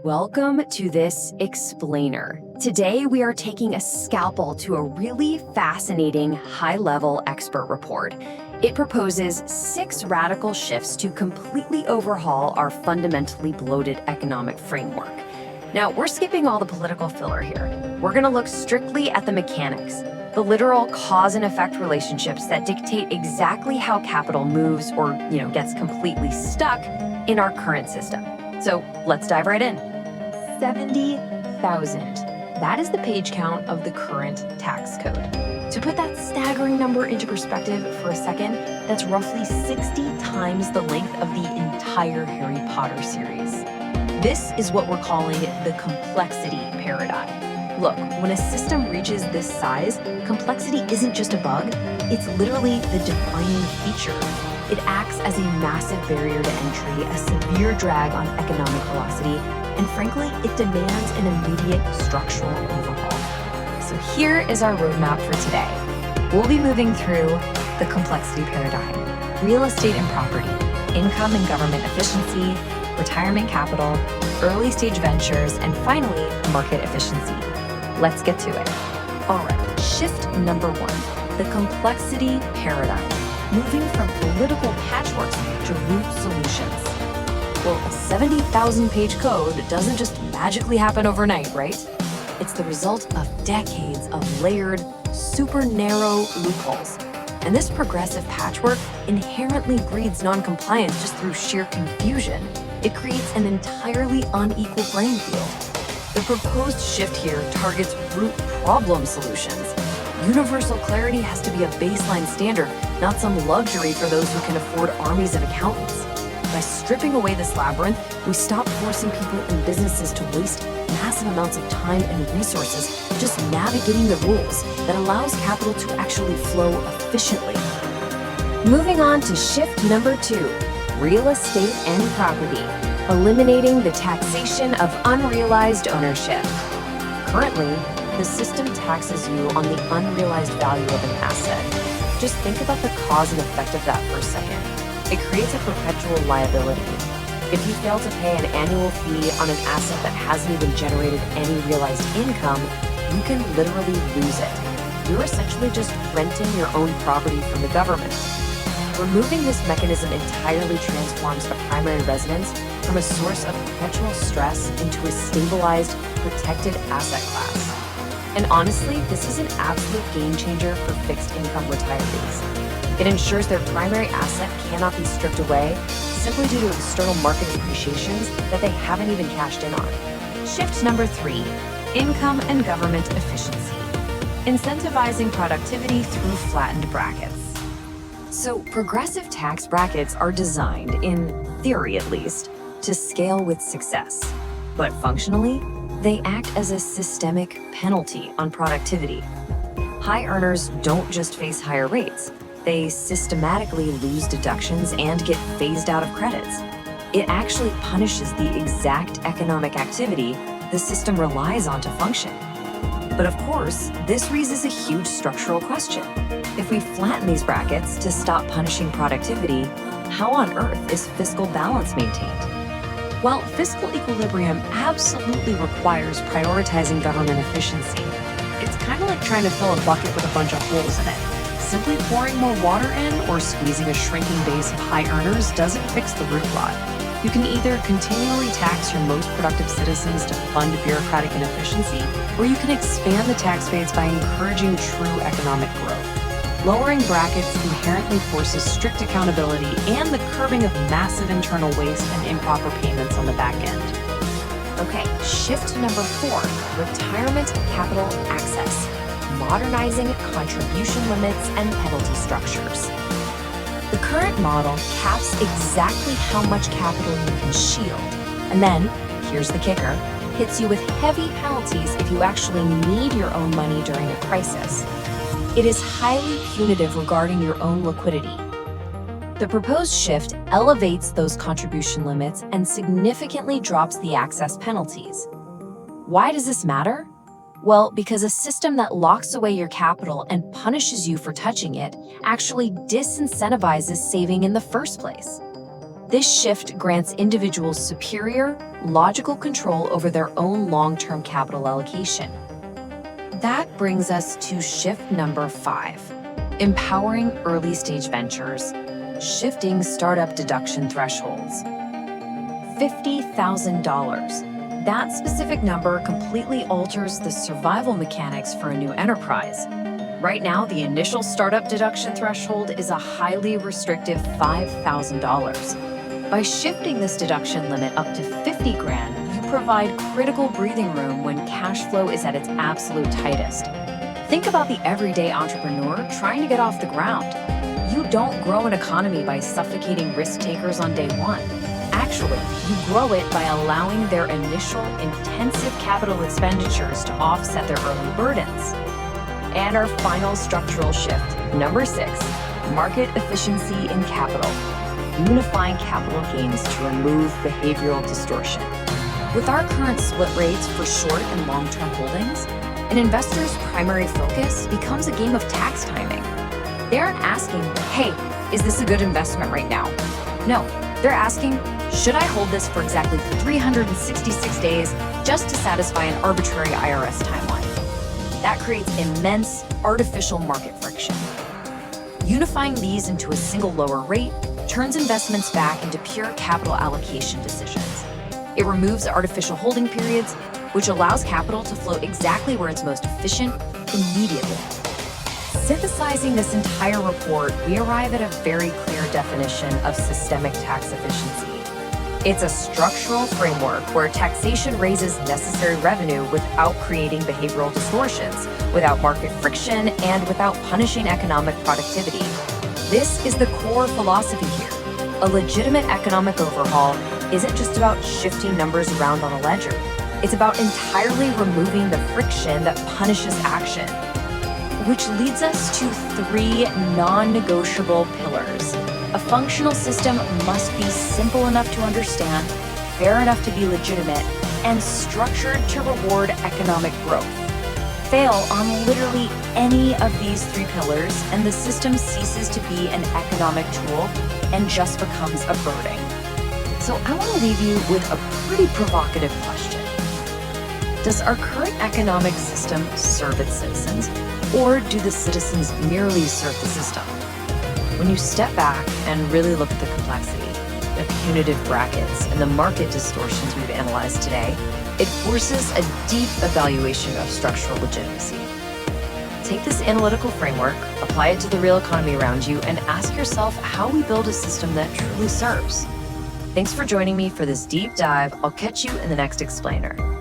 Welcome to this explainer. Today, we are taking a scalpel to a really fascinating high-level expert report. It proposes 6 radical shifts to completely overhaul our fundamentally bloated economic framework. Now, we're skipping all the political filler here. We're going to look strictly at the mechanics, the literal cause and effect relationships that dictate exactly how capital moves or, gets completely stuck in our current system. So let's dive right in. 70,000. That is the page count of the current tax code. To put that staggering number into perspective for a second, that's roughly 60 times the length of the entire Harry Potter series. This is what we're calling the complexity paradigm. Look, when a system reaches this size, complexity isn't just a bug, it's literally the defining feature. It acts as a massive barrier to entry, a severe drag on economic velocity, and frankly, it demands an immediate structural overhaul. So here is our roadmap for today. We'll be moving through the complexity paradigm, real estate and property, income and government efficiency, retirement capital, early stage ventures, and finally, market efficiency. Let's get to it. All right, shift number 1, the complexity paradigm, moving from political patchworks to root solutions. Well, a 70,000-page code doesn't just magically happen overnight, right? It's the result of decades of layered, super narrow loopholes. And this progressive patchwork inherently breeds non-compliance just through sheer confusion. It creates an entirely unequal playing field. The proposed shift here targets root problem solutions. Universal clarity has to be a baseline standard, not some luxury for those who can afford armies of accountants. By stripping away this labyrinth, we stop forcing people and businesses to waste massive amounts of time and resources just navigating the rules that allows capital to actually flow efficiently. Moving on to shift number 2, real estate and property, eliminating the taxation of unrealized ownership. Currently, the system taxes you on the unrealized value of an asset. Just think about the cause and effect of that for a second. It creates a perpetual liability. If you fail to pay an annual fee on an asset that hasn't even generated any realized income, you can literally lose it. You're essentially just renting your own property from the government. Removing this mechanism entirely transforms a primary residence from a source of perpetual stress into a stabilized, protected asset class. And honestly, this is an absolute game changer for fixed income retirees. It ensures their primary asset cannot be stripped away simply due to external market appreciations that they haven't even cashed in on. Shift number 3, income and government efficiency, incentivizing productivity through flattened brackets. So progressive tax brackets are designed, in theory at least, to scale with success. But functionally, they act as a systemic penalty on productivity. High earners don't just face higher rates. They systematically lose deductions and get phased out of credits. It actually punishes the exact economic activity the system relies on to function. But of course, this raises a huge structural question. If we flatten these brackets to stop punishing productivity, how on earth is fiscal balance maintained? Well, fiscal equilibrium absolutely requires prioritizing government efficiency. It's kind of like trying to fill a bucket with a bunch of holes in it. Simply pouring more water in or squeezing a shrinking base of high earners doesn't fix the root rot. You can either continually tax your most productive citizens to fund bureaucratic inefficiency, or you can expand the tax base by encouraging true economic growth. Lowering brackets inherently forces strict accountability and the curbing of massive internal waste and improper payments on the back end. Okay, shift number 4, retirement capital access, modernizing contribution limits and penalty structures. The current model caps exactly how much capital you can shield, and then, here's the kicker, hits you with heavy penalties if you actually need your own money during a crisis. It is highly punitive regarding your own liquidity. The proposed shift elevates those contribution limits and significantly drops the access penalties. Why does this matter? Well, because a system that locks away your capital and punishes you for touching it actually disincentivizes saving in the first place. This shift grants individuals superior, logical control over their own long-term capital allocation. That brings us to shift number 5, empowering early-stage ventures, shifting startup deduction thresholds. $50,000. That specific number completely alters the survival mechanics for a new enterprise. Right now, the initial startup deduction threshold is a highly restrictive $5,000. By shifting this deduction limit up to 50 grand, you provide critical breathing room when cash flow is at its absolute tightest. Think about the everyday entrepreneur trying to get off the ground. You don't grow an economy by suffocating risk takers on day one. Actually, you grow it by allowing their initial intensive capital expenditures to offset their early burdens. And our final structural shift, number 6, market efficiency in capital, unifying capital gains to remove behavioral distortion. With our current split rates for short and long-term holdings, an investor's primary focus becomes a game of tax timing. They aren't asking, hey, is this a good investment right now? No, they're asking, should I hold this for exactly 366 days just to satisfy an arbitrary IRS timeline? That creates immense artificial market friction. Unifying these into a single lower rate turns investments back into pure capital allocation decisions. It removes artificial holding periods, which allows capital to flow exactly where it's most efficient immediately. Synthesizing this entire report, we arrive at a very clear definition of systemic tax efficiency. It's a structural framework where taxation raises necessary revenue without creating behavioral distortions, without market friction, and without punishing economic productivity. This is the core philosophy here. A legitimate economic overhaul isn't just about shifting numbers around on a ledger. It's about entirely removing the friction that punishes action. Which leads us to 3 non-negotiable pillars. A functional system must be simple enough to understand, fair enough to be legitimate, and structured to reward economic growth. Fail on literally any of these 3 pillars, and the system ceases to be an economic tool and just becomes a burden. So I want to leave you with a pretty provocative question. Does our current economic system serve its citizens, or do the citizens merely serve the system? When you step back and really look at the complexity, the punitive brackets, and the market distortions we've analyzed today, it forces a deep evaluation of structural legitimacy. Take this analytical framework, apply it to the real economy around you, and ask yourself how we build a system that truly serves. Thanks for joining me for this deep dive. I'll catch you in the next explainer.